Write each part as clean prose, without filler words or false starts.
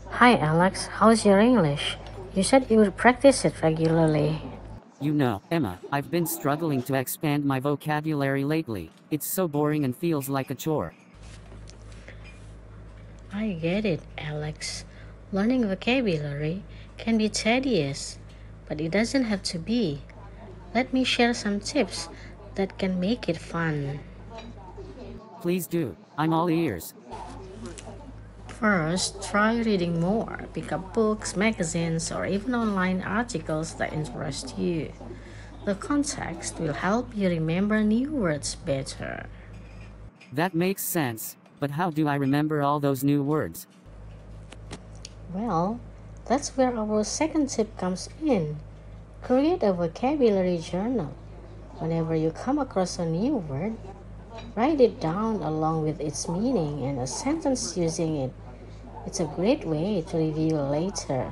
Hi Alex, how's your English? You said you would practice it regularly. You know, Emma, I've been struggling to expand my vocabulary lately. It's so boring and feels like a chore. I get it, Alex. Learning vocabulary can be tedious, but it doesn't have to be. Let me share some tips that can make it fun. Please do. I'm all ears. First, try reading more. Pick up books, magazines, or even online articles that interest you. The context will help you remember new words better. That makes sense. But how do I remember all those new words? Well, that's where our second tip comes in. Create a vocabulary journal. Whenever you come across a new word, write it down along with its meaning and a sentence using it. It's a great way to review later.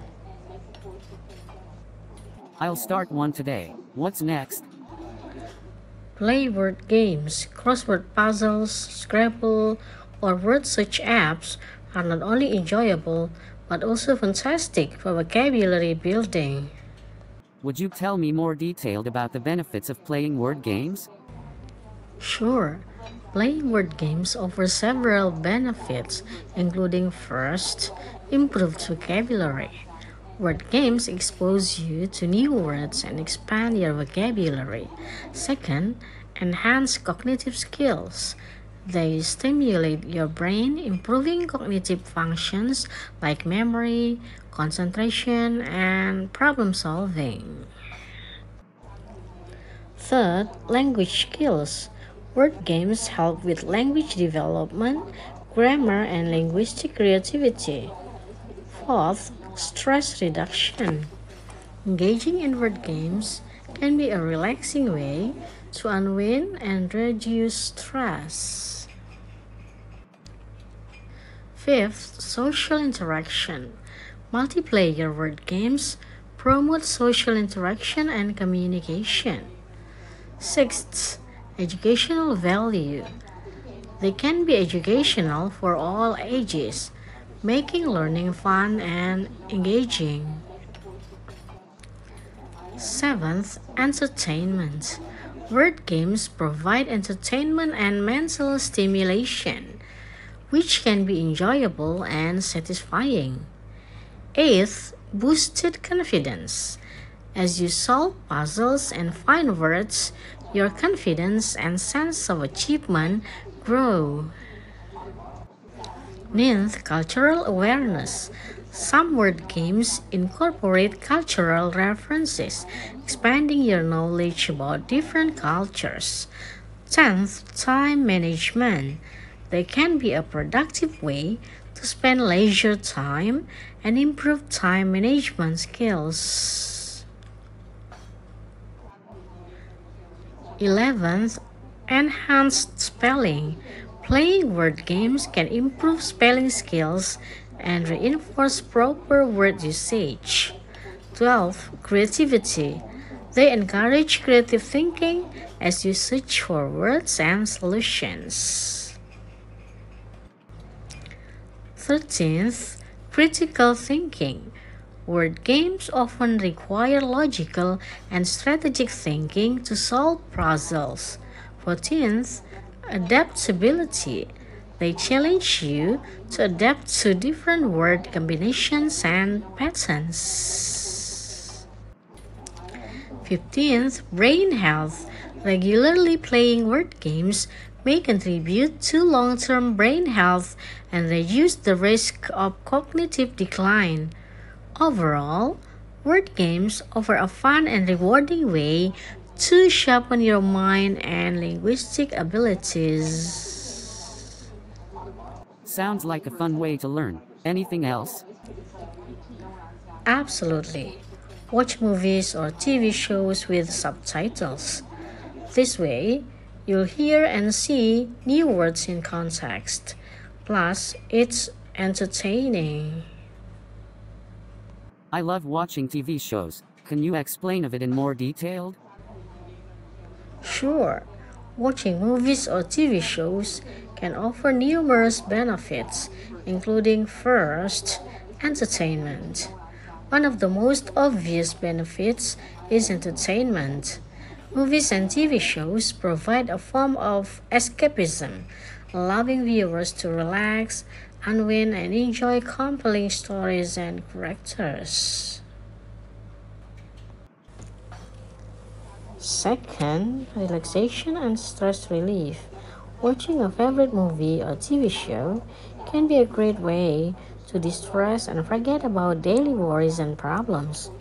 I'll start one today. What's next? Play word games, crossword puzzles, Scrabble, or word search apps are not only enjoyable but also fantastic for vocabulary building. Would you tell me more detailed about the benefits of playing word games? Sure, playing word games offers several benefits, including first, improved vocabulary. Word games expose you to new words and expand your vocabulary. Second, enhance cognitive skills. They stimulate your brain, improving cognitive functions like memory, concentration, and problem solving. Third, language skills. Word games help with language development, grammar, and linguistic creativity. Fourth, stress reduction. Engaging in word games can be a relaxing way to unwind and reduce stress. Fifth, social interaction. Multiplayer word games promote social interaction and communication. Sixth, educational value. They can be educational for all ages, making learning fun and engaging. Seventh, entertainment. Word games provide entertainment and mental stimulation, which can be enjoyable and satisfying. Eighth, boosted confidence. As you solve puzzles and find words, your confidence and sense of achievement grow. Ninth, cultural awareness. Some word games incorporate cultural references, expanding your knowledge about different cultures. 10th, time management. They can be a productive way to spend leisure time and improve time management skills. 11th, enhanced spelling. Playing word games can improve spelling skills and reinforce proper word usage. 12th, creativity. They encourage creative thinking as you search for words and solutions. 13th, critical thinking. Word games often require logical and strategic thinking to solve puzzles. 14th, adaptability. They challenge you to adapt to different word combinations and patterns. 15th, brain health. Regularly playing word games may contribute to long-term brain health and reduce the risk of cognitive decline. Overall, word games offer a fun and rewarding way to sharpen your mind and linguistic abilities. Sounds like a fun way to learn. Anything else? Absolutely. Watch movies or TV shows with subtitles. This way, you'll hear and see new words in context. Plus, it's entertaining. I love watching TV shows. Can you explain of it in more detail? Sure, watching movies or TV shows can offer numerous benefits, including first, entertainment. One of the most obvious benefits is entertainment. Movies and TV shows provide a form of escapism, allowing viewers to relax, unwind, and enjoy compelling stories and characters. Second, relaxation and stress relief. Watching a favorite movie or TV show can be a great way to distress and forget about daily worries and problems,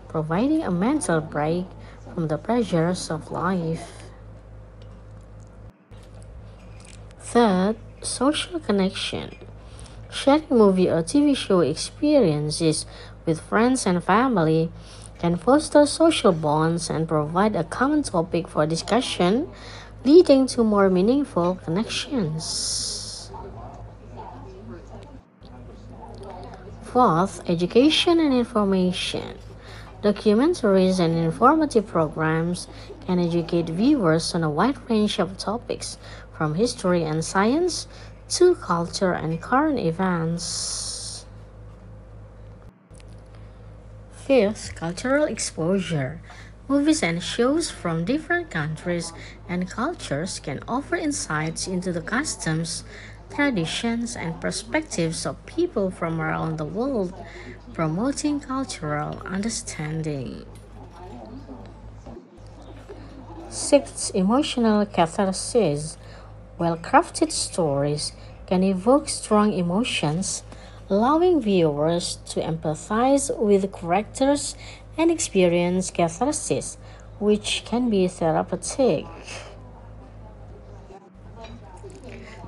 providing a mental break from the pressures of life. Third, social connection. Sharing movie or TV show experiences with friends and family can foster social bonds and provide a common topic for discussion, leading to more meaningful connections. Fourth, education and information. Documentaries and informative programs can educate viewers on a wide range of topics, from history and science to culture and current events. Fifth, cultural exposure. Movies and shows from different countries and cultures can offer insights into the customs, traditions, and perspectives of people from around the world, promoting cultural understanding. Sixth, emotional catharsis. Well crafted stories can evoke strong emotions, allowing viewers to empathize with characters and experience catharsis, which can be therapeutic.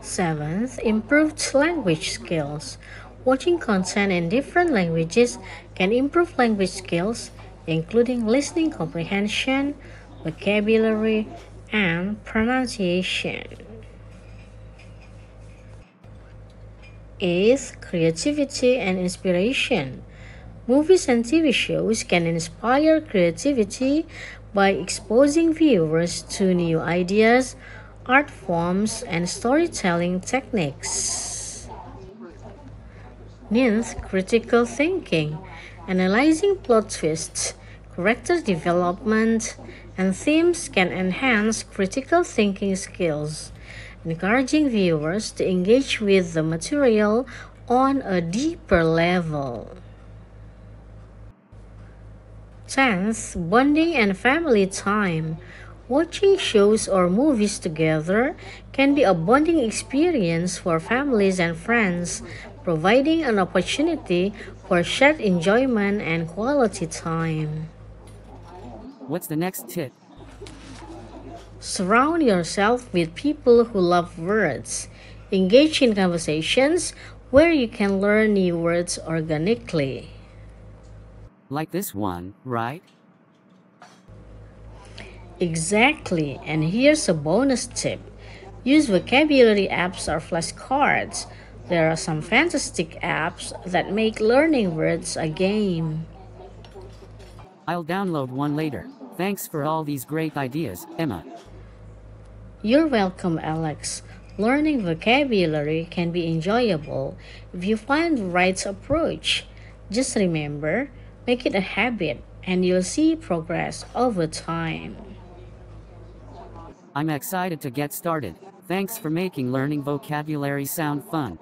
Seventh, improved language skills. Watching content in different languages can improve language skills, including listening comprehension, vocabulary, and pronunciation. Eighth, creativity and inspiration. Movies and TV shows can inspire creativity by exposing viewers to new ideas, art forms, and storytelling techniques. Ninth, critical thinking. Analyzing plot twists, character development, and themes can enhance critical thinking skills, encouraging viewers to engage with the material on a deeper level. 10th, bonding and family time. Watching shows or movies together can be a bonding experience for families and friends, providing an opportunity for shared enjoyment and quality time. What's the next tip? Surround yourself with people who love words. Engage in conversations where you can learn new words organically. Like this one, right? Exactly, and here's a bonus tip. Use vocabulary apps or flashcards. There are some fantastic apps that make learning words a game. I'll download one later. Thanks for all these great ideas, Emma. You're welcome, Alex. Learning vocabulary can be enjoyable if you find the right approach. Just remember, make it a habit and you'll see progress over time. I'm excited to get started. Thanks for making learning vocabulary sound fun.